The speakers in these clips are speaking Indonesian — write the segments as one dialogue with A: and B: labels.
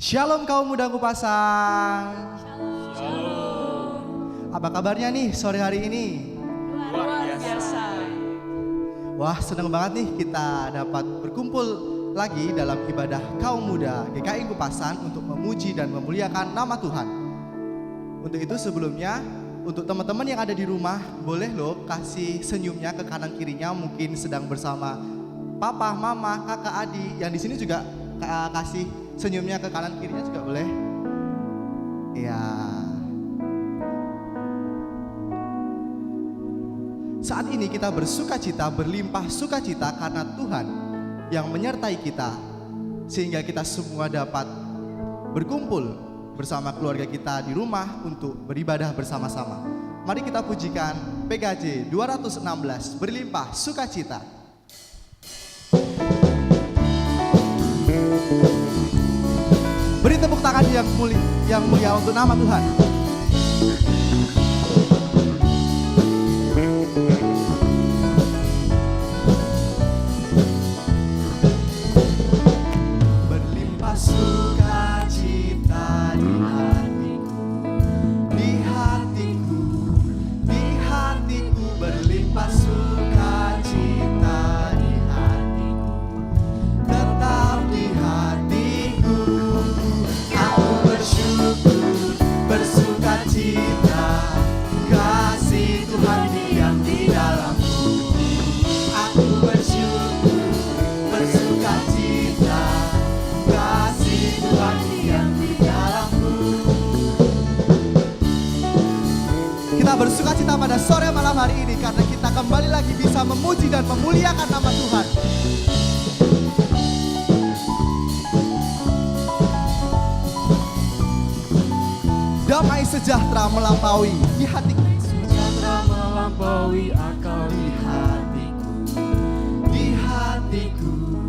A: Shalom kaum muda Kupasang.
B: Shalom.
A: Apa kabarnya nih sore hari ini?
B: Luar biasa.
A: Wah, senang banget nih kita dapat berkumpul lagi dalam ibadah kaum muda GKI Kupasang untuk memuji dan memuliakan nama Tuhan. Untuk itu sebelumnya, untuk teman-teman yang ada di rumah, boleh loh kasih senyumnya ke kanan kirinya, mungkin sedang bersama papa, mama, kakak, adik. Yang di sini juga kasih senyumnya ke kanan kirinya juga boleh. Ya. Saat ini kita bersukacita, berlimpah sukacita karena Tuhan yang menyertai kita, sehingga kita semua dapat berkumpul bersama keluarga kita di rumah untuk beribadah bersama-sama. Mari kita pujikan PKJ 216, berlimpah sukacita. Beri tepuk tangan yang mulia untuk nama Tuhan. Berlimpah sukacita di hatiku, di hatiku, di hatiku. Berlimpah sukacita di hatiku, tetap di hatiku. Aku bersyukur, bersukacita, kasih Tuhan diam di dalamku. Aku bersyukur, bersukacita, kasih Tuhan diam di dalamku. Kita bersukacita pada sore malam hari ini karena kita kembali lagi bisa memuji dan memuliakan nama Tuhan. Damai sejahtera melampaui di hatiku.
B: Sejahtera melampaui akal di hatiku.
A: Di hatiku,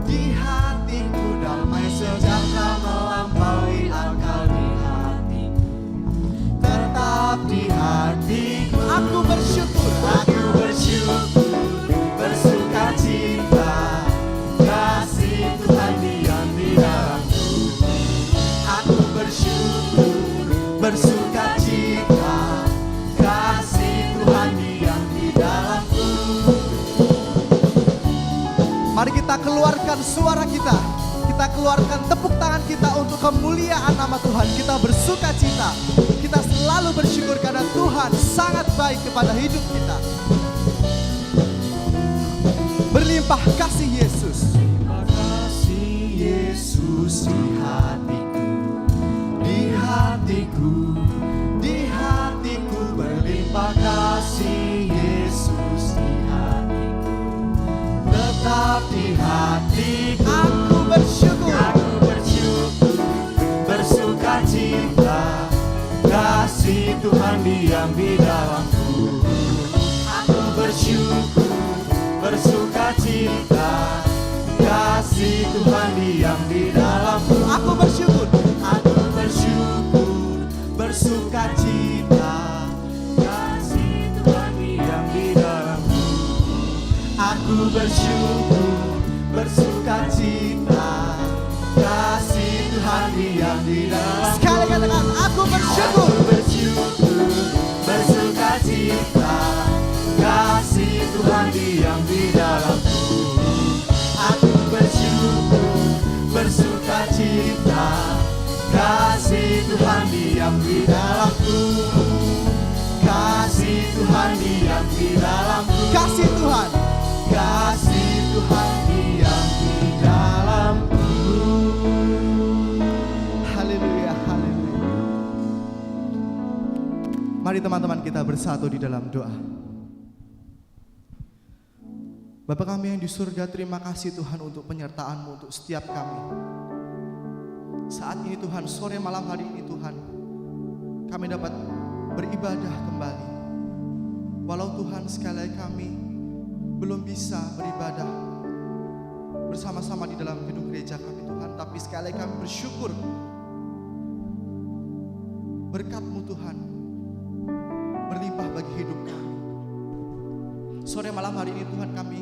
A: di hatiku. Damai sejahtera melampaui akal di hatiku, tetap di hatiku. Aku bersyukur, bersukacita, kasih Tuhan diam di dalamku. Aku bersyukur, bersukacita, kasih Tuhan diam di dalamku. Mari kita keluarkan suara kita, kita keluarkan tepuk tangan kita untuk kemuliaan nama Tuhan. Kita bersukacita, kita selalu bersyukur karena Tuhan sangat baik kepada hidup kita. Berlimpah kasih Yesus,
B: Terima kasih
A: Yesus di hatiku, di hatiku, di hatiku. Berlimpah kasih Yesus di hatiku, tetap di hatiku. Aku bersyukur, bersukacita, kasih Tuhan diam di dalamku. Aku bersyukur, bersukacita, kasih Tuhan diam di dalamku. Aku bersyukur, bersukacita, kasih Tuhan diam di dalamku. Aku bersyukur, bersukacita, kasih Tuhan diam di dalamku. Sekali katakan, aku bersyukur, bersukacita, kasih Tuhan diam di dalamku. Aku bersyukur, bersukacita, kasih Tuhan diam di dalamku. Kasih Tuhan diam di dalamku. Kasih Tuhan diam di dalamku. Haleluya, haleluya. Mari teman-teman kita bersatu di dalam doa. Bapa kami yang di surga, terima kasih Tuhan untuk penyertaan-Mu untuk setiap kami. Saat ini Tuhan, sore malam hari ini Tuhan, kami dapat beribadah kembali. Walau Tuhan sekali lagi kami belum bisa beribadah bersama-sama di dalam gedung gereja kami Tuhan, tapi sekali lagi kami bersyukur berkat-Mu Tuhan berlimpah bagi hidup kami. Sore malam hari ini Tuhan, kami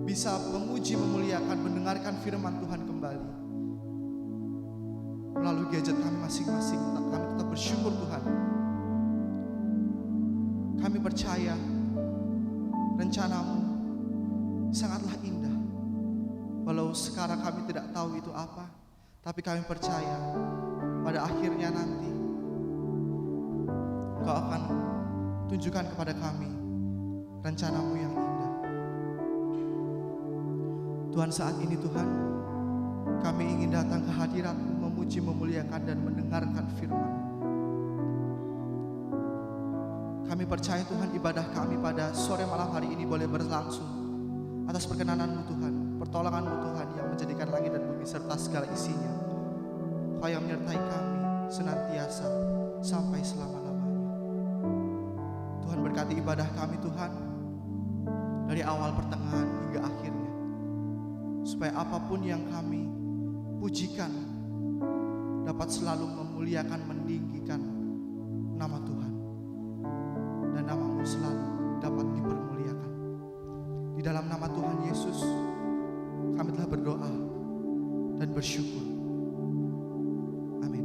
A: bisa memuji, memuliakan, mendengarkan firman Tuhan kembali. melalui gadget kami masing-masing. Kami tetap bersyukur Tuhan. Kami percaya rencana-Mu sangatlah indah. Walau sekarang kami tidak tahu itu apa, tapi kami percaya pada akhirnya nanti Engkau akan tunjukkan kepada kami rencana-Mu yang indah. Tuhan, saat ini Tuhan, kami ingin datang ke hadirat-Mu, memuji, memuliakan dan mendengarkan firman-Mu. Kami percaya Tuhan, ibadah kami pada sore malam hari ini boleh berlangsung atas perkenanan-Mu Tuhan, pertolongan-Mu Tuhan yang menjadikan langit dan bumi serta segala isinya. Kau yang menyertai kami senantiasa sampai selama-lamanya. Tuhan, berkati ibadah kami Tuhan, dari awal, pertengahan hingga akhirnya, supaya apapun yang kami pujikan dapat selalu memuliakan, meninggikan nama Tuhan, dan nama-Mu selalu dapat dipermuliakan. Di dalam nama Tuhan Yesus kami telah berdoa dan bersyukur. Amin.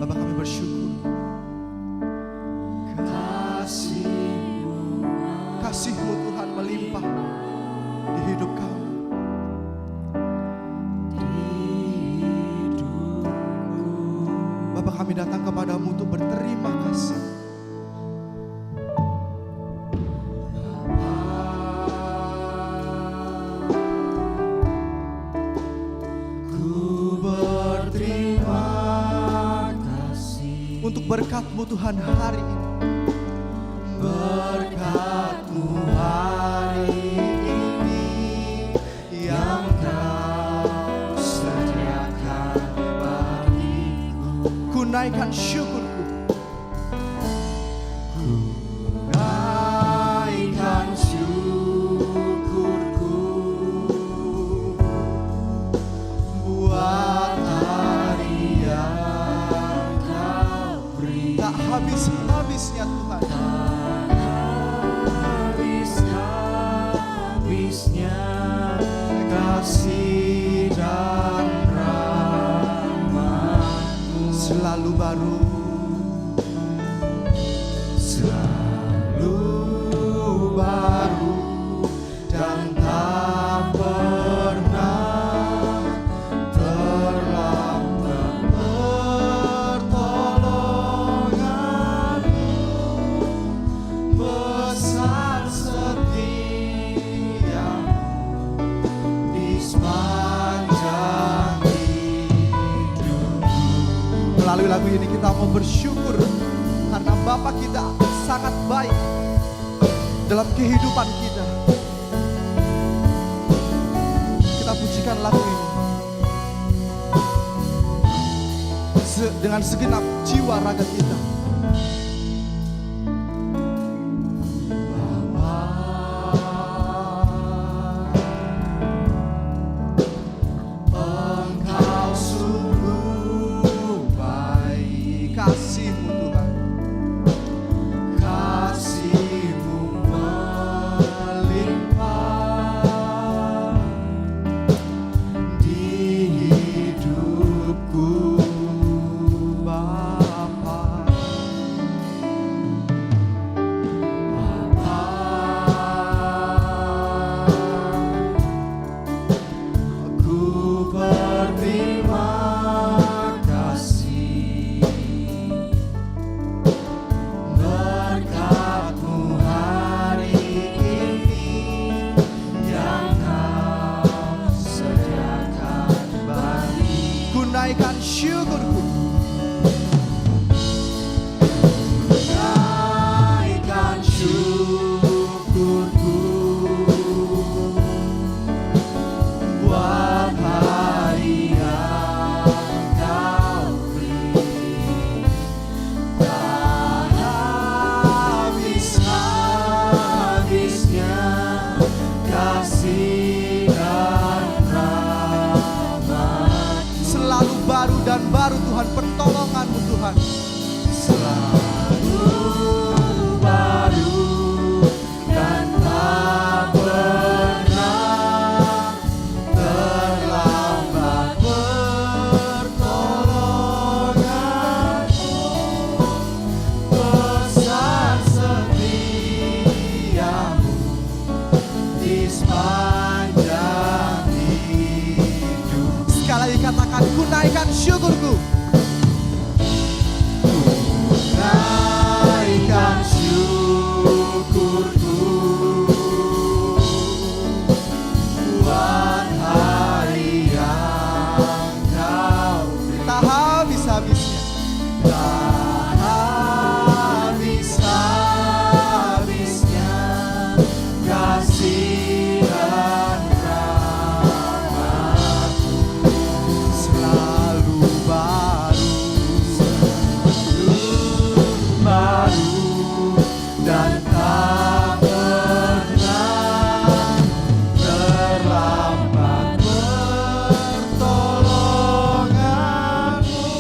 A: Bapa, kami bersyukur. Kasih-Mu Tuhan melimpah di hidup kami. Bapa, kami datang kepadamu untuk berterima kasih. Untuk berkat-Mu Tuhan hari ini. Berkat-Mu hari ini yang Kau sediakan bagiku. Ku naikkan syukurku. Ku naikkan syukurku buat hari yang tak habis-habisnya Tuhan. Habis-habisnya kasih dan rahmat-Mu selalu baru, selalu baru, dan tak pernah terlambat. Besar setia di sepanjang hidupku. Melalui lagu ini kita mau bersyukur karena Bapa kita sangat baik dalam kehidupan kita. Kita pujikan lagu ini dengan segenap jiwa raga kita. Kasih-Mu Tuhan, kasih-Mu melimpah di hidupku Bapa. Tuhan, pertolongan-Mu Tuhan.
B: Selalu baru dan tak pernah terlambat pertolongan-Mu. Besar setiamu di sepanjang hidup.
A: Sekali lagi katakan, ku naikkan syukurku.
B: Naikkan syukurku buat hari yang kau beri.
A: Tak habis-habisnya.
B: Tak habis-habisnya kasih dan rahmat-Mu.
A: Selalu baru,
B: Baru dan tak pernah terlambat pertolongan-Mu.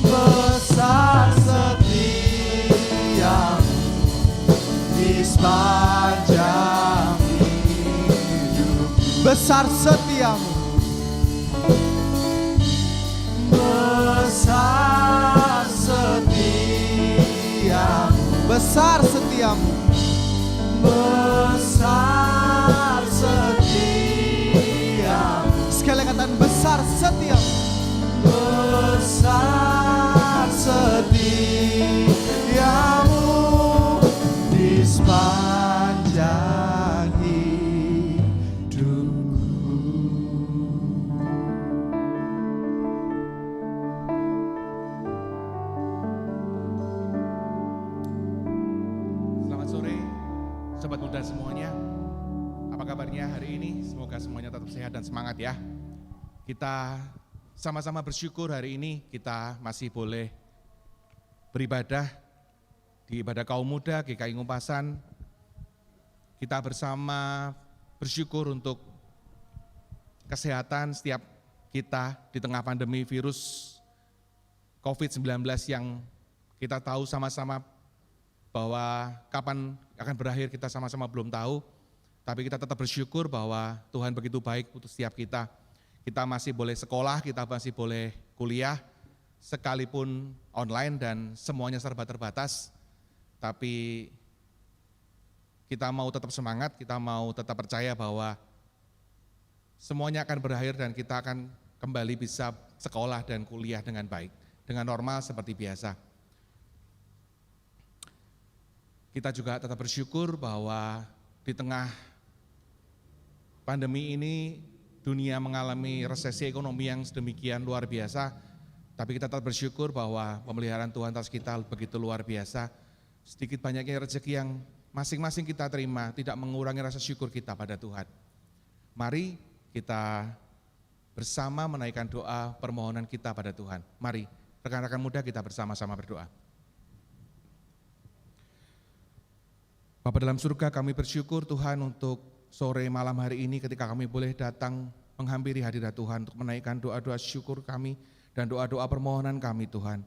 B: Besar setiamu di sepanjang hidup.
A: besar setiamu.
B: Besar setiamu.
A: Besar setiamu.
B: Besar setiamu.
A: Sekali lagi katakan, besar setiamu.
B: Besar setiamu di sepanjang hidupku.
C: Selamat sore, sobat muda semuanya. Apa kabarnya hari ini? Semoga semuanya tetap sehat dan semangat ya. Kita sama-sama bersyukur hari ini kita masih boleh beribadah di ibadah kaum muda GKI Ngupasan. Kita bersama bersyukur untuk kesehatan setiap kita di tengah pandemi virus COVID-19 yang kita tahu sama-sama bahwa kapan akan berakhir kita sama-sama belum tahu, tapi kita tetap bersyukur bahwa Tuhan begitu baik untuk setiap kita. Kita masih boleh sekolah, kita masih boleh kuliah, sekalipun online dan semuanya serba terbatas, tapi kita mau tetap semangat, kita mau tetap percaya bahwa semuanya akan berakhir dan kita akan kembali bisa sekolah dan kuliah dengan baik, dengan normal seperti biasa. Kita juga tetap bersyukur bahwa di tengah pandemi ini dunia mengalami resesi ekonomi yang sedemikian luar biasa, tapi kita tetap bersyukur bahwa pemeliharaan Tuhan atas kita begitu luar biasa. Sedikit banyaknya rezeki yang masing-masing kita terima tidak mengurangi rasa syukur kita pada Tuhan. Mari kita bersama menaikkan doa permohonan kita pada Tuhan. Mari rekan-rekan muda kita bersama-sama berdoa. Bapa dalam surga, kami bersyukur Tuhan untuk sore malam hari ini ketika kami boleh datang menghampiri hadirat Tuhan untuk menaikkan doa-doa syukur kami dan doa-doa permohonan kami Tuhan.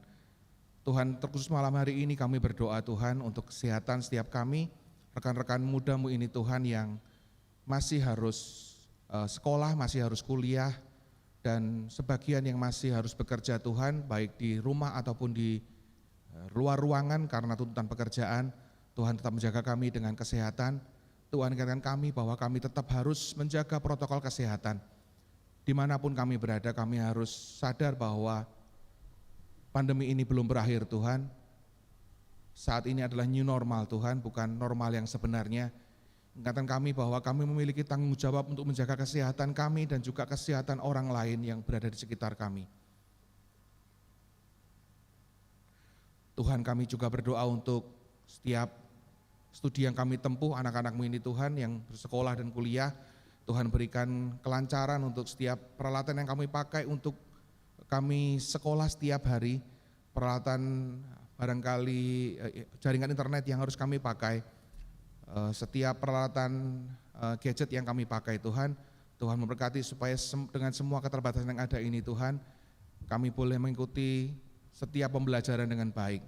C: Tuhan, terkhusus malam hari ini kami berdoa Tuhan untuk kesehatan setiap kami, rekan-rekan mudamu ini Tuhan yang masih harus sekolah, masih harus kuliah, dan sebagian yang masih harus bekerja Tuhan, baik di rumah ataupun di luar ruangan karena tuntutan pekerjaan. Tuhan tetap menjaga kami dengan kesehatan. Tuhan ingatkan kami bahwa kami tetap harus menjaga protokol kesehatan. Dimanapun kami berada, kami harus sadar bahwa pandemi ini belum berakhir Tuhan. Saat ini adalah new normal Tuhan, bukan normal yang sebenarnya. Ingatkan kami bahwa kami memiliki tanggung jawab untuk menjaga kesehatan kami dan juga kesehatan orang lain yang berada di sekitar kami. Tuhan, kami juga berdoa untuk setiap studi yang kami tempuh, anak-anakmu ini Tuhan yang bersekolah dan kuliah. Tuhan berikan kelancaran untuk setiap peralatan yang kami pakai untuk kami sekolah setiap hari. Peralatan barangkali jaringan internet yang harus kami pakai, setiap peralatan gadget yang kami pakai Tuhan. Tuhan memberkati supaya dengan semua keterbatasan yang ada ini Tuhan, kami boleh mengikuti setiap pembelajaran dengan baik.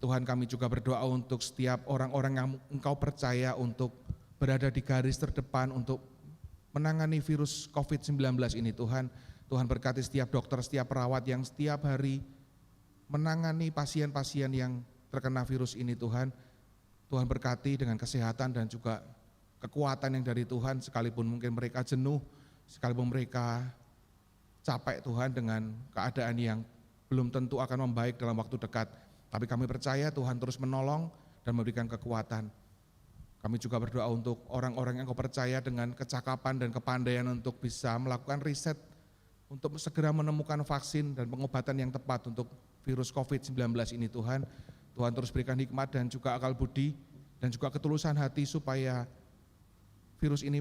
C: Tuhan, kami juga berdoa untuk setiap orang-orang yang Engkau percaya untuk berada di garis terdepan untuk menangani virus COVID-19 ini Tuhan. Tuhan berkati setiap dokter, setiap perawat yang setiap hari menangani pasien-pasien yang terkena virus ini Tuhan. Tuhan berkati dengan kesehatan dan juga kekuatan yang dari Tuhan, sekalipun mungkin mereka jenuh, sekalipun mereka capek Tuhan dengan keadaan yang belum tentu akan membaik dalam waktu dekat. Tapi kami percaya Tuhan terus menolong dan memberikan kekuatan. Kami juga berdoa untuk orang-orang yang Kau percaya dengan kecakapan dan kepandaian untuk bisa melakukan riset, untuk segera menemukan vaksin dan pengobatan yang tepat untuk virus COVID-19 ini Tuhan. Tuhan terus berikan hikmat dan juga akal budi dan juga ketulusan hati supaya virus ini,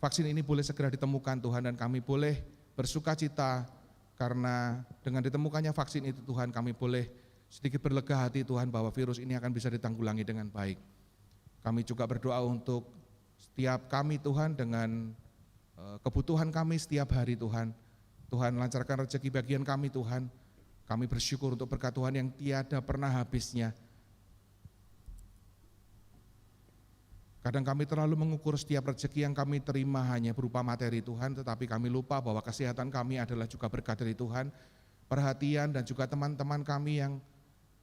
C: vaksin ini boleh segera ditemukan Tuhan, dan kami boleh bersuka cita karena dengan ditemukannya vaksin itu Tuhan, kami boleh sedikit berlega hati Tuhan bahwa virus ini akan bisa ditanggulangi dengan baik. Kami juga berdoa untuk setiap kami Tuhan dengan kebutuhan kami setiap hari Tuhan. Tuhan lancarkan rezeki bagian kami Tuhan. Kami bersyukur untuk berkat Tuhan yang tiada pernah habisnya. Kadang kami terlalu mengukur setiap rezeki yang kami terima hanya berupa materi Tuhan, tetapi kami lupa bahwa kesehatan kami adalah juga berkat dari Tuhan. Perhatian dan juga teman-teman kami yang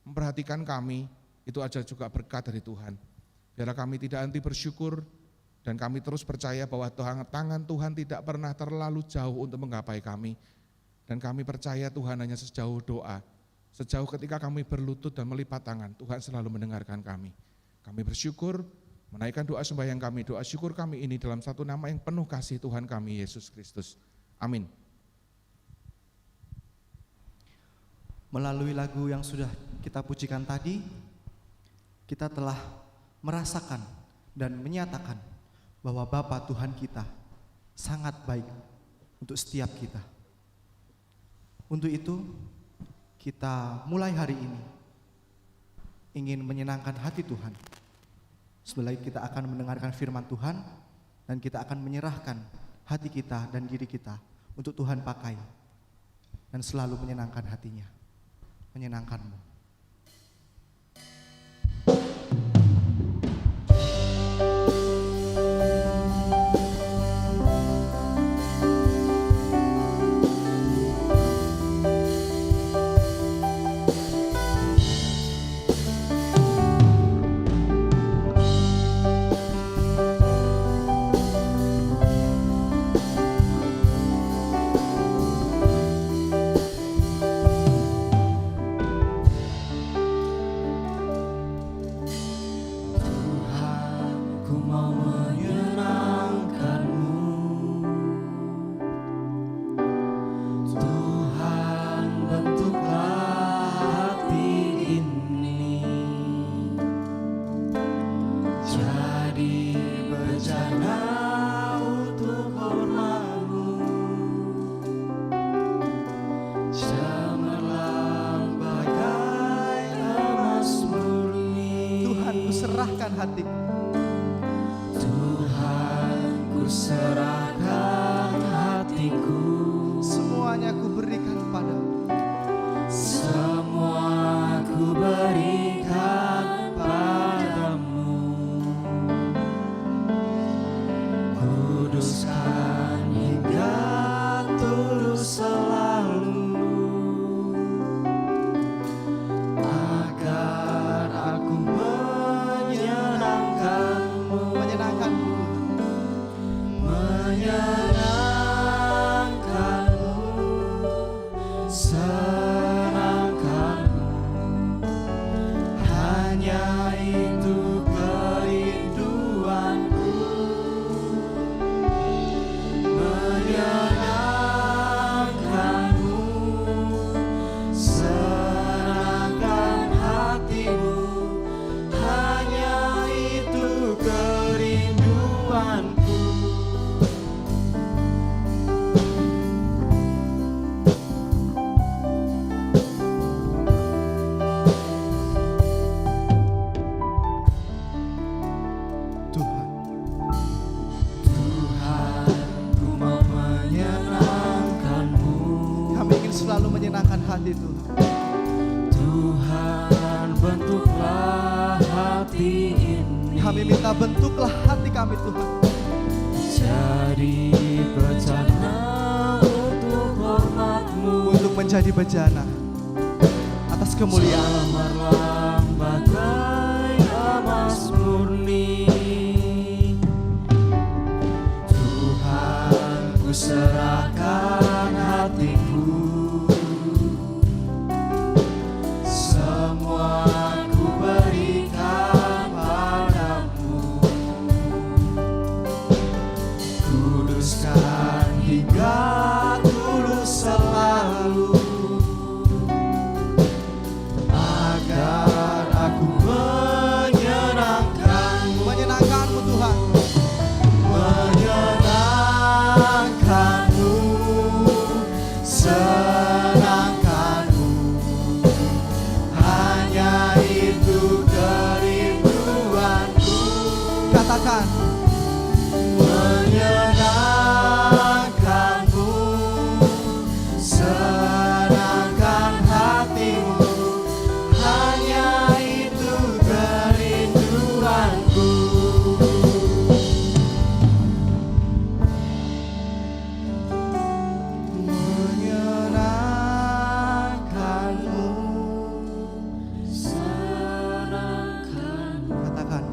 C: memperhatikan kami, itu adalah juga berkat dari Tuhan. Biarlah kami tidak henti bersyukur dan kami terus percaya bahwa tangan Tuhan tidak pernah terlalu jauh untuk menggapai kami. Dan kami percaya Tuhan hanya sejauh doa, sejauh ketika kami berlutut dan melipat tangan, Tuhan selalu mendengarkan kami. Kami bersyukur, menaikkan doa sembahyang kami, doa syukur kami ini dalam satu nama yang penuh kasih Tuhan kami, Yesus Kristus. Amin.
A: Melalui lagu yang sudah kita pujikan tadi, kita telah merasakan dan menyatakan bahwa Bapa Tuhan kita sangat baik untuk setiap kita. Untuk itu, kita mulai hari ini ingin menyenangkan hati Tuhan. Sebelah kita akan mendengarkan firman Tuhan dan kita akan menyerahkan hati kita dan diri kita untuk Tuhan pakai dan selalu menyenangkan hatinya, menyenangkanmu. Serahkan hatiku,
B: Tuhan, ku serahkan hatiku,
A: semuanya ku berikan padamu.
B: semua ku berikan padamu. Kuduskan hingga tulus selalu, agar aku menyenangkanmu,
A: Menyenangkanmu, menyenangkan hati Tuhan.
B: Tuhan, bentuklah hati ini,
A: Kami minta bentuklah hati kami Tuhan,
B: jadi bejana untuk hormat-Mu,
A: untuk menjadi bejana atas kemuliaan.
B: Cemerlang bagai emas murni. Tuhan, ku serahkan hatiku, semua ku berikan padamu. Kuduskan hingga tulus selalu, agar aku menyenangkanmu,
A: Menyenangkanmu Tuhan,
B: menyenangkanmu, senangkanmu. Hanya itu kerinduanku.
A: katakan
B: Menyenangkanmu, senangkan hatimu. Hanya itu kerinduanku. Menyenangkanmu, senangkanmu.
A: katakan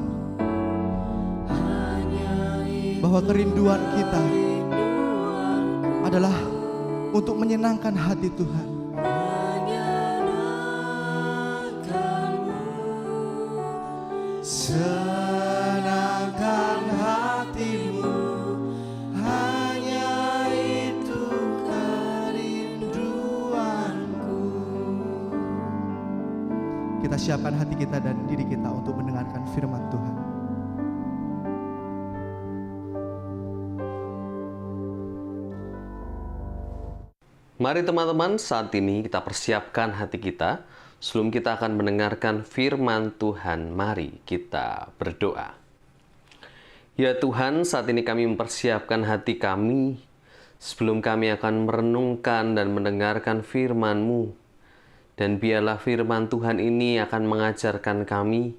B: Hanya itu
A: bahwa kerinduan kita
B: kerinduanku.
A: adalah untuk menyenangkan hati Tuhan.
B: Menyenangkanmu, senangkan hatimu. Hanya itu kerinduanku.
A: Kita siapkan hati kita dan diri kita untuk mendengarkan firman Tuhan.
D: Mari teman-teman, saat ini kita persiapkan hati kita. Sebelum kita akan mendengarkan firman Tuhan, mari kita berdoa. Ya Tuhan, saat ini kami mempersiapkan hati kami sebelum kami akan merenungkan dan mendengarkan firman-Mu. Dan biarlah firman Tuhan ini akan mengajarkan kami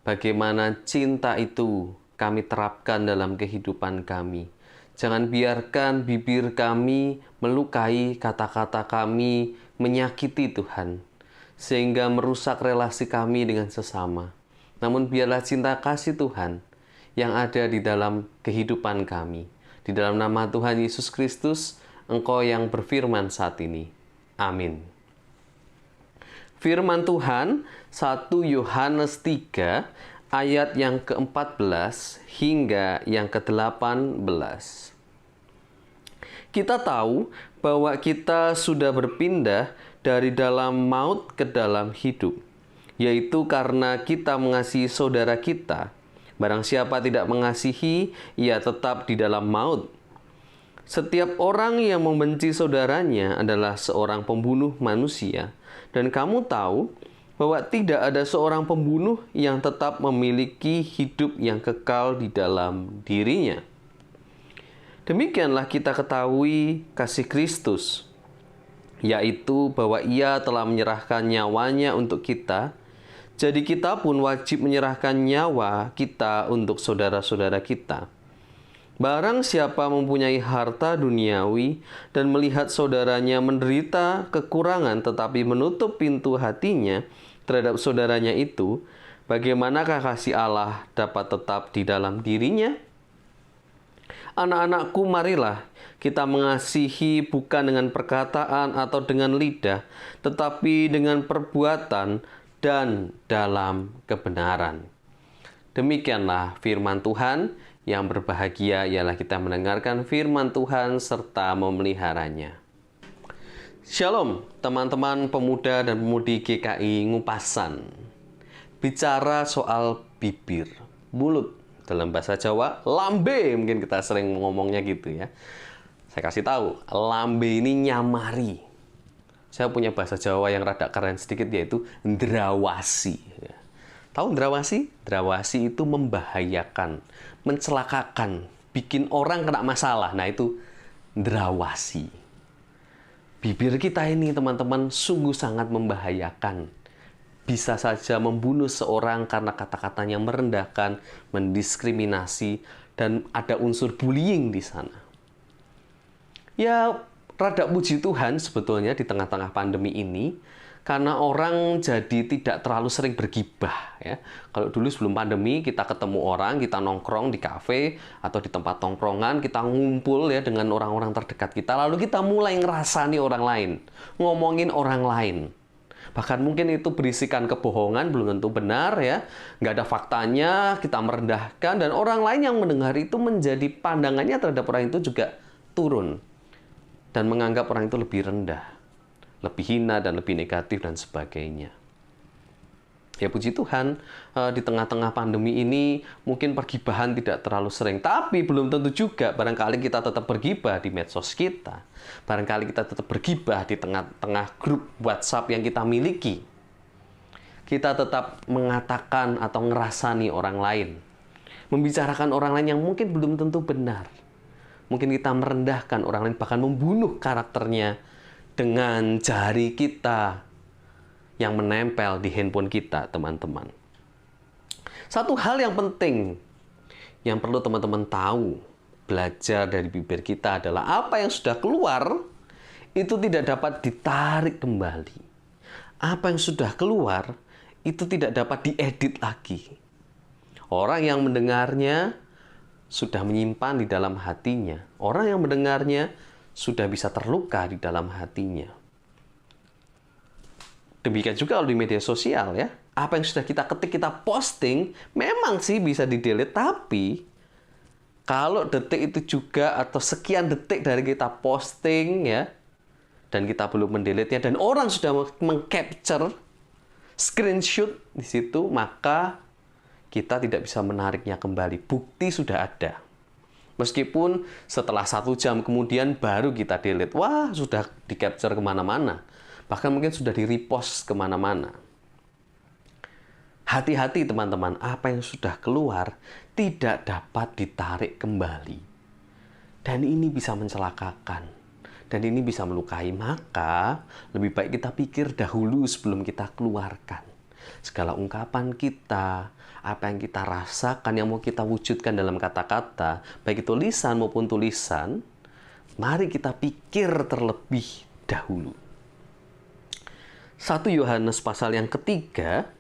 D: bagaimana cinta itu kami terapkan dalam kehidupan kami. Jangan biarkan bibir kami melukai, kata-kata kami menyakiti Tuhan, sehingga merusak relasi kami dengan sesama. Namun biarlah cinta kasih Tuhan yang ada di dalam kehidupan kami. Di dalam nama Tuhan Yesus Kristus, Engkau yang berfirman saat ini. Amin. Firman Tuhan 1 Yohanes 3 ayat yang ke-14 hingga yang ke-18. Kita tahu bahwa kita sudah berpindah dari dalam maut ke dalam hidup, yaitu karena kita mengasihi saudara kita. Barang siapa tidak mengasihi, ia tetap di dalam maut. Setiap orang yang membenci saudaranya adalah seorang pembunuh manusia. Dan kamu tahu bahwa tidak ada seorang pembunuh yang tetap memiliki hidup yang kekal di dalam dirinya. Demikianlah kita ketahui kasih Kristus, yaitu bahwa Ia telah menyerahkan nyawanya untuk kita. Jadi kita pun wajib menyerahkan nyawa kita untuk saudara-saudara kita. Barang siapa mempunyai harta duniawi dan melihat saudaranya menderita kekurangan tetapi menutup pintu hatinya terhadap saudaranya itu, bagaimanakah kasih Allah dapat tetap di dalam dirinya? Anak-anakku, marilah kita mengasihi bukan dengan perkataan atau dengan lidah, tetapi dengan perbuatan dan dalam kebenaran. Demikianlah firman Tuhan. Yang berbahagia ialah kita mendengarkan firman Tuhan serta memeliharanya. Shalom teman-teman pemuda dan pemudi GKI Ngupasan. Bicara soal bibir, mulut, dalam bahasa Jawa, lambe, mungkin kita sering ngomongnya gitu ya. Saya kasih tahu, lambe ini nyamari. Saya punya bahasa Jawa yang rada keren sedikit, yaitu ndrawasi. Tahu ndrawasi? Ndrawasi itu membahayakan, mencelakakan, bikin orang kena masalah. Nah itu ndrawasi. Bibir kita ini teman-teman sungguh sangat membahayakan. Bisa saja membunuh seorang karena kata-katanya merendahkan, mendiskriminasi, dan ada unsur bullying di sana. Ya, rada puji Tuhan sebetulnya di tengah-tengah pandemi ini, karena orang jadi tidak terlalu sering bergibah. Ya. Kalau dulu sebelum pandemi kita ketemu orang, kita nongkrong di kafe atau di tempat tongkrongan, kita ngumpul ya dengan orang-orang terdekat kita, lalu kita mulai ngerasani orang lain, ngomongin orang lain. Bahkan mungkin itu berisikan kebohongan, belum tentu benar ya. Nggak ada faktanya, kita merendahkan, dan orang lain yang mendengar itu menjadi pandangannya terhadap orang itu juga turun. Dan menganggap orang itu lebih rendah, lebih hina, dan lebih negatif, dan sebagainya. Ya puji Tuhan, di tengah-tengah pandemi ini mungkin pergibahan tidak terlalu sering. Tapi belum tentu juga, barangkali kita tetap bergibah di medsos kita. Barangkali kita tetap bergibah di tengah-tengah grup WhatsApp yang kita miliki. Kita tetap mengatakan atau ngerasani orang lain. Membicarakan orang lain yang mungkin belum tentu benar. Mungkin kita merendahkan orang lain, bahkan membunuh karakternya dengan jari kita yang menempel di handphone kita, teman-teman. Satu hal yang penting yang perlu teman-teman tahu, belajar dari bibir kita adalah apa yang sudah keluar itu tidak dapat ditarik kembali. Apa yang sudah keluar itu tidak dapat diedit lagi. Orang yang mendengarnya sudah menyimpan di dalam hatinya. Orang yang mendengarnya sudah bisa terluka di dalam hatinya. Demikian juga kalau di media sosial ya. Apa yang sudah kita ketik, kita posting, memang sih bisa di-delete, tapi kalau detik itu juga atau sekian detik dari kita posting ya, dan kita belum mendelete-nya, dan orang sudah meng-capture, screenshot di situ, maka kita tidak bisa menariknya kembali. Bukti sudah ada. Meskipun setelah 1 jam kemudian baru kita delete, wah sudah di-capture kemana-mana. Bahkan mungkin sudah di-repost kemana-mana. Hati-hati teman-teman, apa yang sudah keluar tidak dapat ditarik kembali. Dan ini bisa mencelakakan. Dan ini bisa melukai. Maka lebih baik kita pikir dahulu sebelum kita keluarkan. Segala ungkapan kita, apa yang kita rasakan, yang mau kita wujudkan dalam kata-kata, baik itu lisan maupun tulisan, mari kita pikir terlebih dahulu. 1 Yohanes pasal yang ketiga,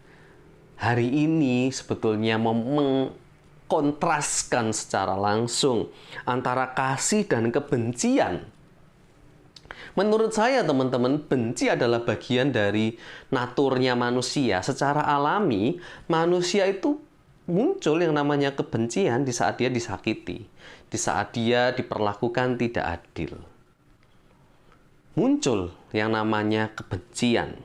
D: hari ini sebetulnya mengkontraskan secara langsung antara kasih dan kebencian. Menurut saya teman-teman, benci adalah bagian dari naturnya manusia. Secara alami, manusia itu muncul yang namanya kebencian di saat dia disakiti, di saat dia diperlakukan tidak adil. Muncul yang namanya kebencian.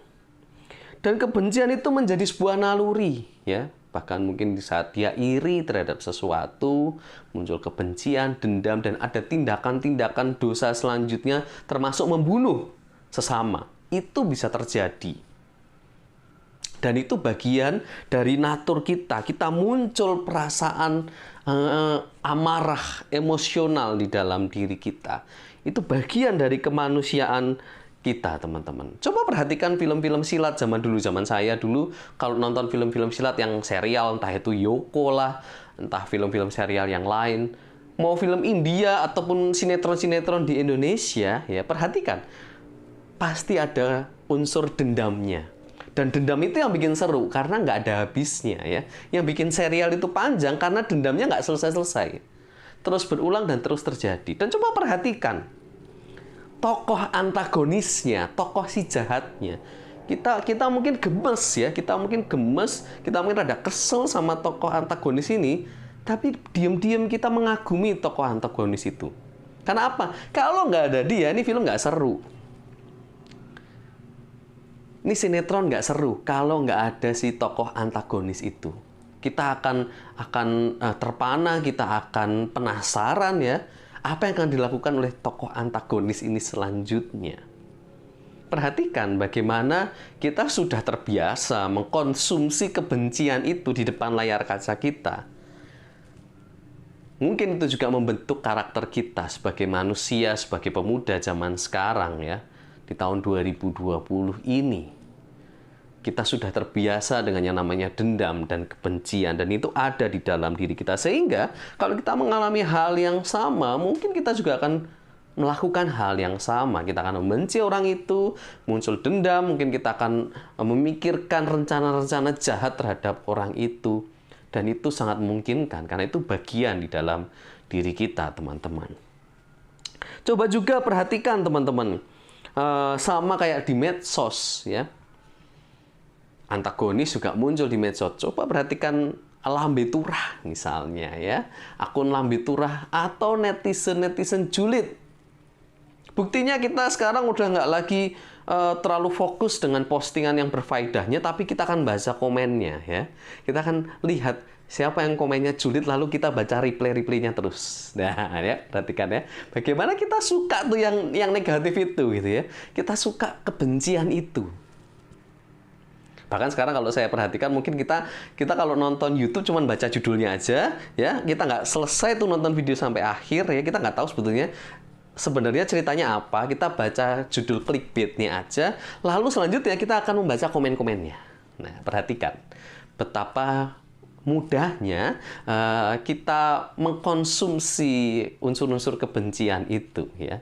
D: Dan kebencian itu menjadi sebuah naluri, ya. Bahkan mungkin di saat dia iri terhadap sesuatu, muncul kebencian, dendam, dan ada tindakan-tindakan dosa selanjutnya, termasuk membunuh sesama. Itu bisa terjadi. Dan itu bagian dari natur kita. Kita muncul perasaan amarah, emosional di dalam diri kita. Itu bagian dari kemanusiaan kita, teman-teman. Coba perhatikan film-film silat zaman dulu, zaman saya dulu, kalau nonton film-film silat yang serial, entah itu Yoko lah, entah film-film serial yang lain, mau film India ataupun sinetron-sinetron di Indonesia, ya perhatikan, pasti ada unsur dendamnya. Dan dendam itu yang bikin seru, karena nggak ada habisnya, ya. Yang bikin serial itu panjang, karena dendamnya nggak selesai-selesai. Terus berulang dan terus terjadi. Dan coba perhatikan, tokoh antagonisnya, tokoh si jahatnya. Kita mungkin gemes ya, kita mungkin rada kesel sama tokoh antagonis ini, tapi diam-diam kita mengagumi tokoh antagonis itu. Karena apa? Kalau nggak ada dia, ini film nggak seru. Ini sinetron nggak seru kalau nggak ada si tokoh antagonis itu. Kita akan terpana, kita akan penasaran ya, apa yang akan dilakukan oleh tokoh antagonis ini selanjutnya. Perhatikan bagaimana kita sudah terbiasa mengkonsumsi kebencian itu di depan layar kaca kita. Mungkin itu juga membentuk karakter kita sebagai manusia, sebagai pemuda zaman sekarang ya. Di di tahun 2020 ini kita sudah terbiasa dengan yang namanya dendam dan kebencian, dan itu ada di dalam diri kita. Sehingga kalau kita mengalami hal yang sama, mungkin kita juga akan melakukan hal yang sama. Kita akan membenci orang itu, muncul dendam, mungkin kita akan memikirkan rencana-rencana jahat terhadap orang itu. Dan itu sangat memungkinkan, karena itu bagian di dalam diri kita, teman-teman. Coba juga perhatikan, teman-teman. Sama kayak di medsos, ya. Antagonis juga muncul di medsos. Coba perhatikan lambe turah misalnya, ya. Akun lambe turah atau netizen julid. Buktinya kita sekarang udah nggak lagi terlalu fokus dengan postingan yang berfaedahnya, tapi kita akan baca komennya, ya. Kita akan lihat siapa yang komennya julid, lalu kita baca reply-reply-nya terus. Nah, ya, perhatikan ya. Bagaimana kita suka tuh yang negatif itu, gitu ya. Kita suka kebencian itu. Bahkan sekarang kalau saya perhatikan, mungkin kita kalau nonton YouTube cuman baca judulnya aja, ya, kita nggak selesai tuh nonton video sampai akhir, ya, kita nggak tahu sebenarnya ceritanya apa. Kita baca judul clickbait-nya aja, lalu selanjutnya kita akan membaca komen-komennya. Nah, perhatikan betapa mudahnya kita mengkonsumsi unsur-unsur kebencian itu, ya.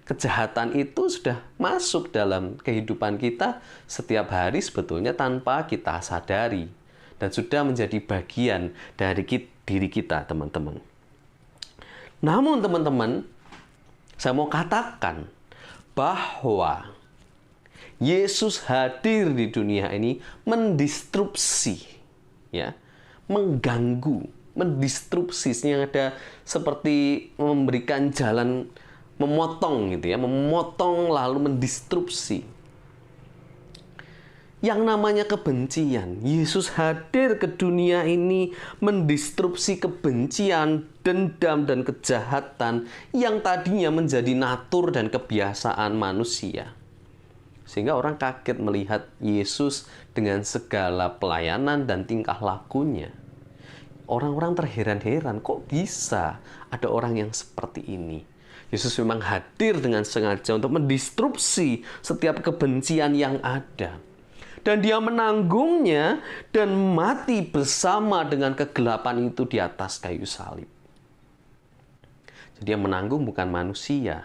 D: Kejahatan itu sudah masuk dalam kehidupan kita setiap hari sebetulnya tanpa kita sadari, dan sudah menjadi bagian dari diri kita, teman-teman. Namun, teman-teman, saya mau katakan bahwa Yesus hadir di dunia ini mendistrupsi, ya, mengganggu, mendistrupsi, yang ada seperti memberikan jalan, memotong gitu ya, memotong lalu mendistrupsi. Yang namanya kebencian, Yesus hadir ke dunia ini mendistrupsi kebencian, dendam, dan kejahatan yang tadinya menjadi natur dan kebiasaan manusia. Sehingga orang kaget melihat Yesus dengan segala pelayanan dan tingkah lakunya. Orang-orang terheran-heran, kok bisa ada orang yang seperti ini? Yesus memang hadir dengan sengaja untuk mendistrupsi setiap kebencian yang ada. Dan dia menanggungnya dan mati bersama dengan kegelapan itu di atas kayu salib. Jadi yang menanggung bukan manusia.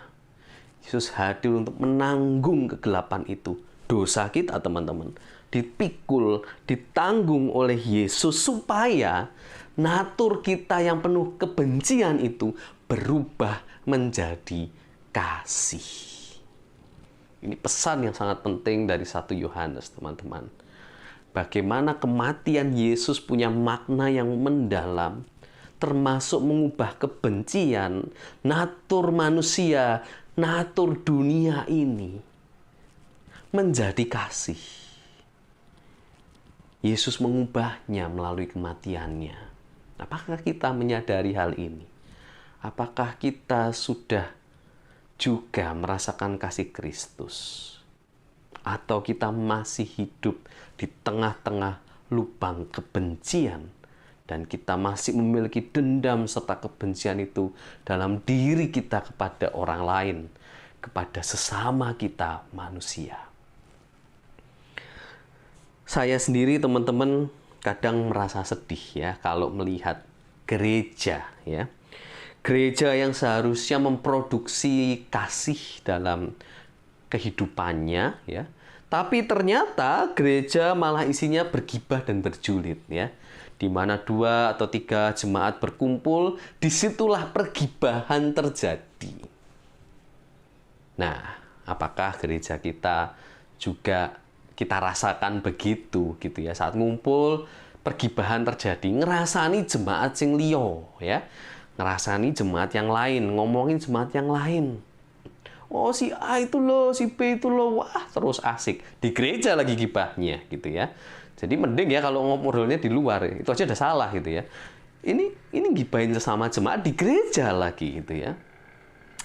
D: Yesus hadir untuk menanggung kegelapan itu. Dosa kita, teman-teman, dipikul, ditanggung oleh Yesus supaya natur kita yang penuh kebencian itu berubah menjadi kasih. Ini pesan yang sangat penting dari 1 Yohanes, teman-teman. Bagaimana kematian Yesus punya makna yang mendalam, termasuk mengubah kebencian, natur manusia, natur dunia ini menjadi kasih. Yesus mengubahnya melalui kematiannya. Apakah kita menyadari hal ini? Apakah kita sudah juga merasakan kasih Kristus? Atau kita masih hidup di tengah-tengah lubang kebencian, dan kita masih memiliki dendam serta kebencian itu dalam diri kita kepada orang lain, kepada sesama kita manusia? Saya sendiri, teman-teman, kadang merasa sedih, ya, kalau melihat gereja, ya. Gereja yang seharusnya memproduksi kasih dalam kehidupannya, ya. Tapi ternyata gereja malah isinya bergibah dan berjulit, ya. Di mana 2 atau 3 jemaat berkumpul, disitulah pergibahan terjadi. Nah, apakah gereja kita juga kita rasakan begitu, gitu ya? Saat ngumpul, pergibahan terjadi, ngerasani jemaat sing liyo, ya. Ngerasani jemaat yang lain, ngomongin jemaat yang lain. Oh, si A itu loh, si B itu loh, wah, terus asik. Di gereja lagi gibahnya, gitu ya. Jadi mending ya kalau ngobrolnya di luar, itu aja udah salah, gitu ya. Ini gibahin sesama jemaat di gereja lagi, gitu ya.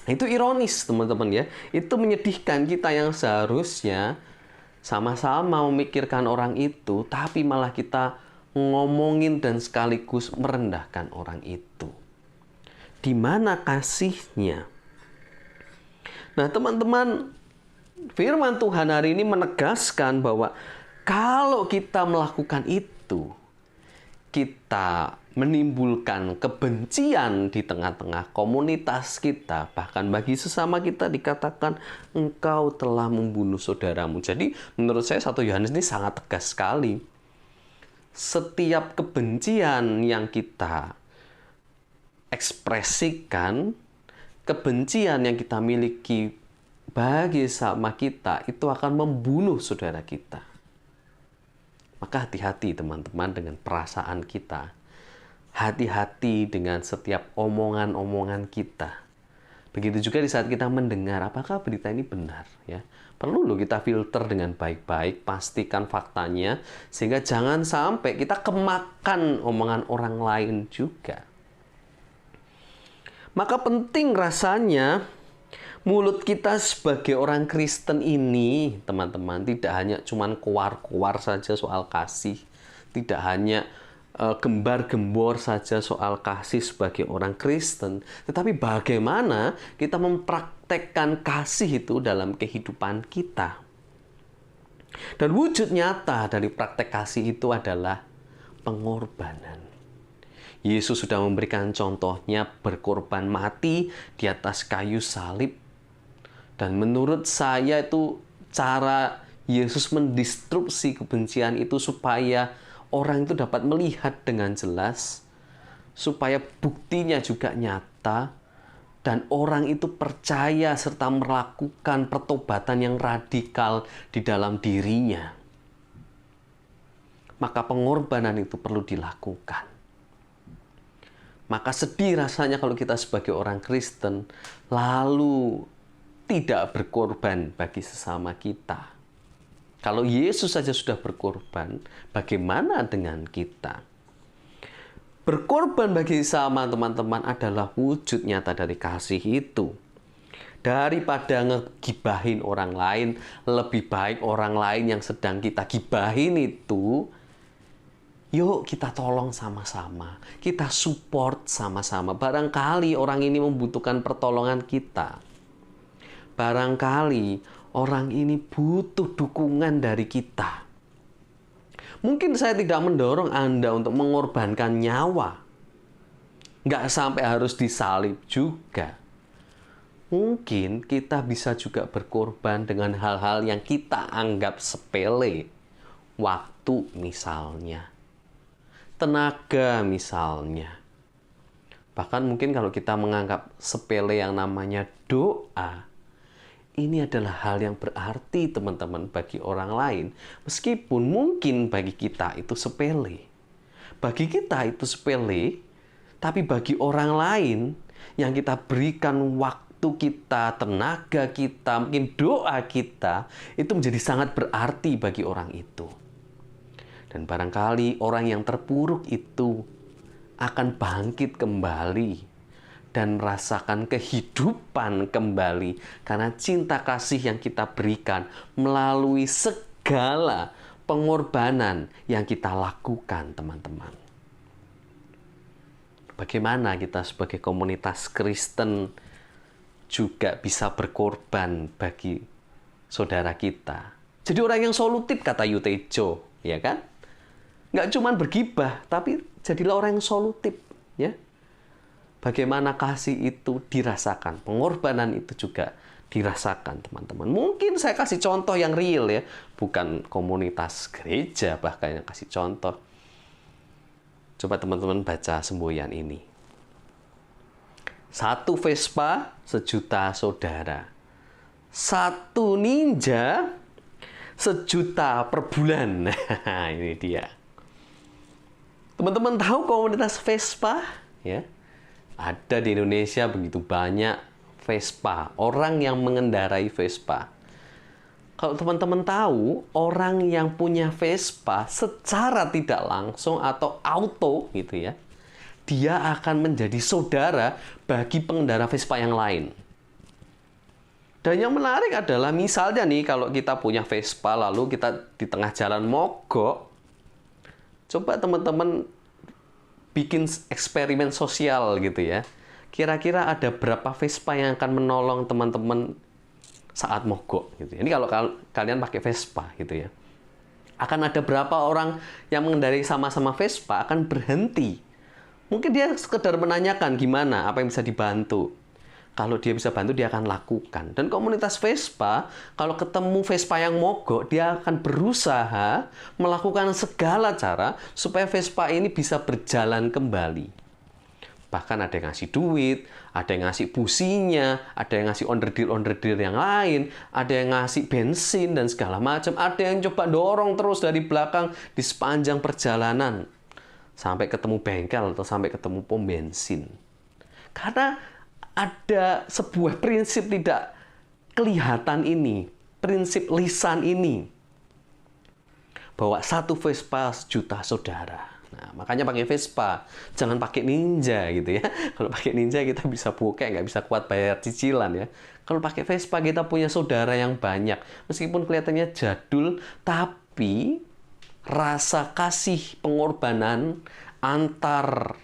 D: Itu ironis, teman-teman, ya. Itu menyedihkan. Kita yang seharusnya sama-sama memikirkan orang itu, tapi malah kita ngomongin dan sekaligus merendahkan orang itu. Di mana kasihnya? Nah, teman-teman, Firman Tuhan hari ini menegaskan bahwa kalau kita melakukan itu, kita menimbulkan kebencian di tengah-tengah komunitas kita. Bahkan bagi sesama kita dikatakan, engkau telah membunuh saudaramu. Jadi menurut saya 1 Yohanes ini sangat tegas sekali. Setiap kebencian yang kita ekspresikan, kebencian yang kita miliki bagi sama kita, itu akan membunuh saudara kita. Maka hati-hati teman-teman dengan perasaan kita. Hati-hati dengan setiap omongan-omongan kita. Begitu juga di saat kita mendengar, apakah berita ini benar? Ya, perlu loh kita filter dengan baik-baik, pastikan faktanya, sehingga jangan sampai kita kemakan omongan orang lain juga. Maka penting rasanya mulut kita sebagai orang Kristen ini, teman-teman, tidak hanya cuman kuar-kuar saja soal kasih, tidak hanya gembar-gembor saja soal kasih sebagai orang Kristen, tetapi bagaimana kita mempraktekkan kasih itu dalam kehidupan kita. Dan wujud nyata dari praktek kasih itu adalah pengorbanan. Yesus sudah memberikan contohnya berkorban mati di atas kayu salib. Dan menurut saya itu cara Yesus mendistrupsi kebencian itu supaya orang itu dapat melihat dengan jelas, supaya buktinya juga nyata, dan orang itu percaya serta melakukan pertobatan yang radikal di dalam dirinya. Maka pengorbanan itu perlu dilakukan. Maka sedih rasanya kalau kita sebagai orang Kristen lalu tidak berkorban bagi sesama kita. Kalau Yesus saja sudah berkorban, bagaimana dengan kita? Berkorban bagi sesama, teman-teman, adalah wujud nyata dari kasih itu. Daripada ngegibahin orang lain, lebih baik orang lain yang sedang kita gibahin itu, yuk kita tolong sama-sama, kita support sama-sama. Barangkali orang ini membutuhkan pertolongan kita. Barangkali orang ini butuh dukungan dari kita. Mungkin saya tidak mendorong Anda untuk mengorbankan nyawa. Nggak sampai harus disalib juga. Mungkin kita bisa juga berkorban dengan hal-hal yang kita anggap sepele. Waktu misalnya. Tenaga misalnya. Bahkan mungkin kalau kita menganggap sepele yang namanya doa, ini adalah hal yang berarti, teman-teman, bagi orang lain. Meskipun mungkin bagi kita itu sepele. Bagi kita itu sepele, tapi bagi orang lain yang kita berikan waktu kita, tenaga kita, mungkin doa kita, itu menjadi sangat berarti bagi orang itu. Dan barangkali orang yang terpuruk itu akan bangkit kembali dan merasakan kehidupan kembali karena cinta kasih yang kita berikan melalui segala pengorbanan yang kita lakukan, teman-teman. Bagaimana kita sebagai komunitas Kristen juga bisa berkorban bagi saudara kita. Jadi orang yang solutif, kata Yutejo, ya kan? Nggak cuma bergibah, tapi jadilah orang yang solutif, ya. Bagaimana kasih itu dirasakan, pengorbanan itu juga dirasakan, teman-teman. Mungkin saya kasih contoh yang real ya, bukan komunitas gereja bahkan yang kasih contoh. Coba teman-teman baca semboyan ini. 1 Vespa, 1.000.000 saudara. 1 ninja, 1.000.000 per bulan. Nah, ini dia. Teman-teman tahu komunitas Vespa? Ya. Ada di Indonesia begitu banyak Vespa, orang yang mengendarai Vespa. Kalau teman-teman tahu, orang yang punya Vespa secara tidak langsung atau auto gitu ya, dia akan menjadi saudara bagi pengendara Vespa yang lain. Dan yang menarik adalah misalnya nih kalau kita punya Vespa lalu kita di tengah jalan mogok, coba teman-teman bikin eksperimen sosial gitu ya. Kira-kira ada berapa Vespa yang akan menolong teman-teman saat mogok gitu. Ini kalau kalian pakai Vespa gitu ya. Akan ada berapa orang yang mengendarai sama-sama Vespa akan berhenti. Mungkin dia sekedar menanyakan gimana, apa yang bisa dibantu. Kalau dia bisa bantu, dia akan lakukan. Dan komunitas Vespa, kalau ketemu Vespa yang mogok, dia akan berusaha melakukan segala cara supaya Vespa ini bisa berjalan kembali. Bahkan ada yang ngasih duit, ada yang ngasih businya, ada yang ngasih onderdil-onderdil yang lain, ada yang ngasih bensin dan segala macam, ada yang coba dorong terus dari belakang di sepanjang perjalanan sampai ketemu bengkel atau sampai ketemu pom bensin. Karena ada sebuah prinsip tidak kelihatan ini, prinsip lisan ini, bahwa satu Vespa sejuta saudara. Nah, makanya pakai Vespa, jangan pakai Ninja gitu ya. Kalau pakai Ninja kita bisa bokek, nggak bisa kuat bayar cicilan ya. Kalau pakai Vespa kita punya saudara yang banyak. Meskipun kelihatannya jadul, tapi rasa kasih pengorbanan antar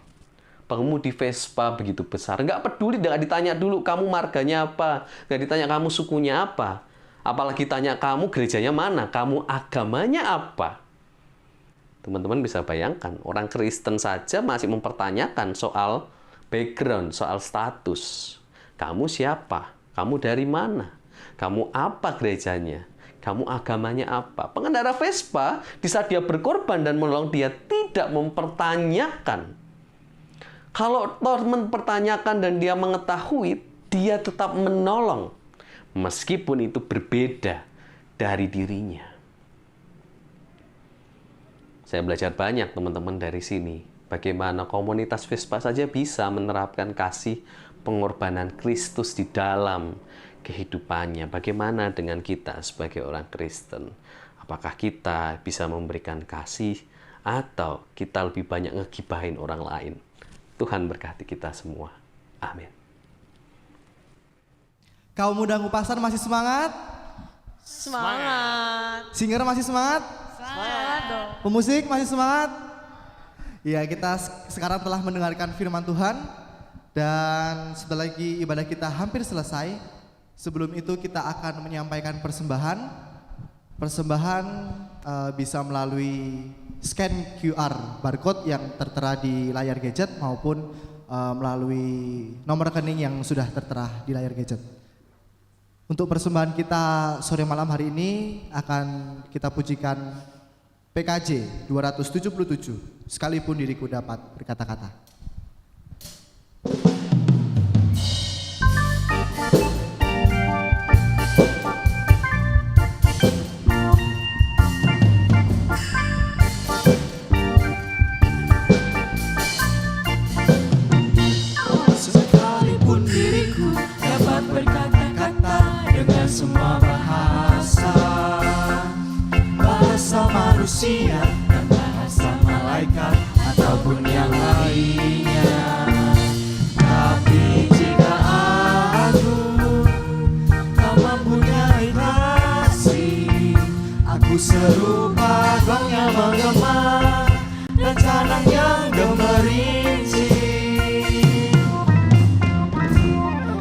D: pengemudi Vespa begitu besar. Nggak peduli, nggak ditanya dulu kamu marganya apa, nggak ditanya kamu sukunya apa. Apalagi tanya kamu gerejanya mana, kamu agamanya apa. Teman-teman bisa bayangkan, orang Kristen saja masih mempertanyakan soal background, soal status. Kamu siapa? Kamu dari mana? Kamu apa gerejanya? Kamu agamanya apa? Pengendara Vespa, di saat dia berkorban dan menolong, dia tidak mempertanyakan. Kalau toh mempertanyakan dan dia mengetahui, dia tetap menolong. Meskipun itu berbeda dari dirinya. Saya belajar banyak teman-teman dari sini. Bagaimana komunitas Vespa saja bisa menerapkan kasih pengorbanan Kristus di dalam kehidupannya. Bagaimana dengan kita sebagai orang Kristen? Apakah kita bisa memberikan kasih atau kita lebih banyak ngegibahin orang lain? Tuhan berkati kita semua. Amin.
A: Kaum muda Ngupasan masih semangat?
B: Semangat.
A: Singer masih semangat?
B: Semangat dong.
A: Pemusik masih semangat? Ya, kita sekarang telah mendengarkan firman Tuhan dan sebentar lagi ibadah kita hampir selesai. Sebelum itu kita akan menyampaikan persembahan. Persembahan bisa melalui scan QR barcode yang tertera di layar gadget maupun melalui nomor rekening yang sudah tertera di layar gadget. Untuk persembahan kita sore malam hari ini akan kita pujikan PKJ 277, sekalipun diriku dapat berkata-kata.
B: Sekalipun diriku dapat berkata-kata dengan semua bahasa, bahasa manusia dan bahasa malaikat ataupun yang lainnya. Tapi jika aku tak mempunyai kasih, aku serupa gong yang menggema dan canang yang gemerinci.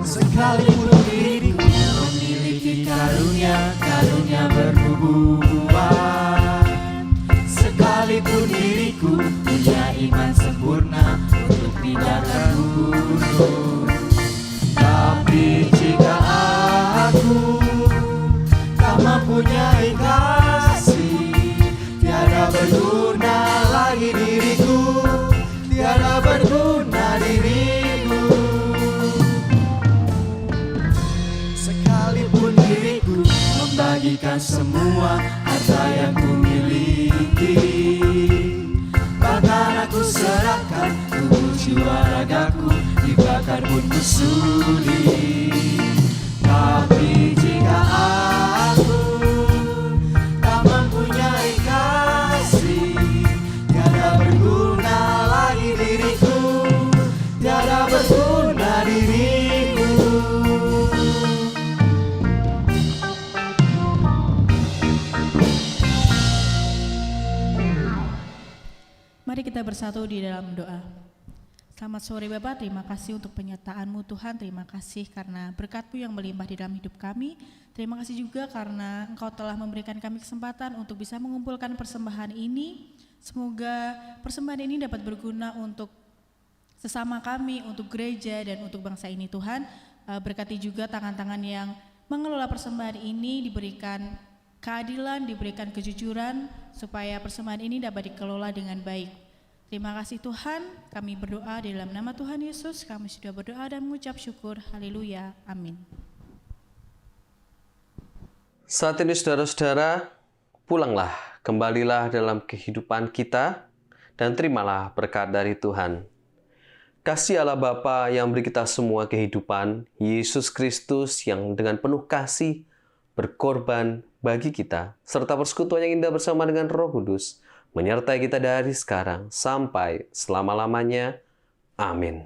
B: Sekalipun diriku memiliki karunia bernubuat, sekalipun diriku punya iman sempurna untuk pindahkan gunung, tapi jika aku tak mempunyai kasih, tiada berguna lagi diriku, tiada berguna diriku. Sekalipun diriku membagikan semua harta yang kumiliki, bahkan aku serahkan tubuh jiwa ragaku, dibakar pun kusudi. Tapi jika aku tak mempunyai kasih, tiada berguna lagi diriku, tiada berguna diriku.
E: Mari kita bersatu di dalam doa. Selamat sore Bapak, terima kasih untuk penyertaan-Mu Tuhan, terima kasih karena berkat-Mu yang melimpah di dalam hidup kami. Terima kasih juga karena Engkau telah memberikan kami kesempatan untuk bisa mengumpulkan persembahan ini. Semoga persembahan ini dapat berguna untuk sesama kami, untuk gereja dan untuk bangsa ini Tuhan. Berkati juga tangan-tangan yang mengelola persembahan ini, diberikan keadilan, diberikan kejujuran, supaya persembahan ini dapat dikelola dengan baik. Terima kasih Tuhan, kami berdoa di dalam nama Tuhan Yesus, kami sudah berdoa dan mengucap syukur, haleluya, amin.
D: Saat ini saudara-saudara, pulanglah, kembalilah dalam kehidupan kita, dan terimalah berkat dari Tuhan. Kasih Allah Bapa yang beri kita semua kehidupan, Yesus Kristus yang dengan penuh kasih berkorban bagi kita, serta persekutuan yang indah bersama dengan Roh Kudus, menyertai kita dari sekarang sampai selama-lamanya. Amin.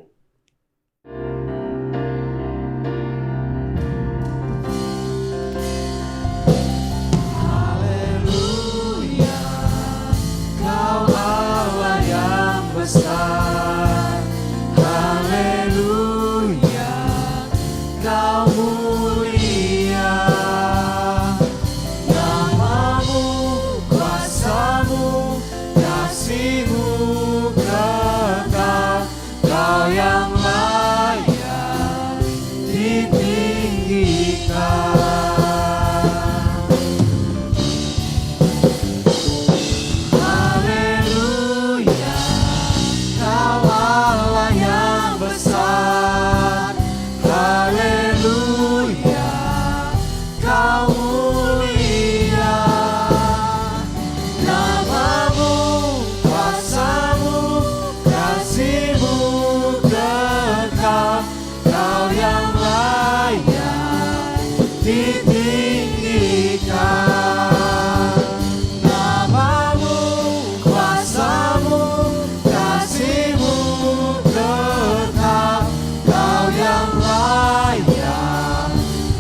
B: Haleluya, Kau Allah yang besar. Haleluya, Kau mulia. Namamu, kuasamu, kasih-Mu kekal. Kau yang layak ditinggikan. Haleluya, Kau Allah yang besar. Haleluya, Kau mulia. Namamu, kuasamu, kasih-Mu kekal. Kau yang layak ditinggikan. Namamu, kuasamu, kasih-Mu kekal. Kau yang layak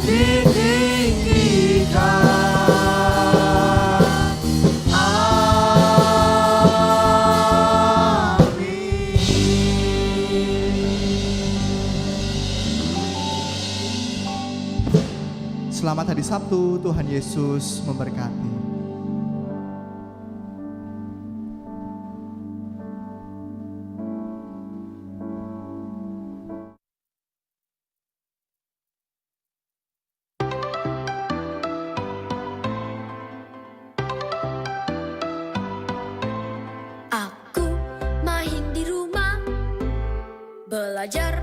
B: ditinggikan.
A: Selamat hari Sabtu, Tuhan Yesus memberkati.
F: Aku main di rumah, belajar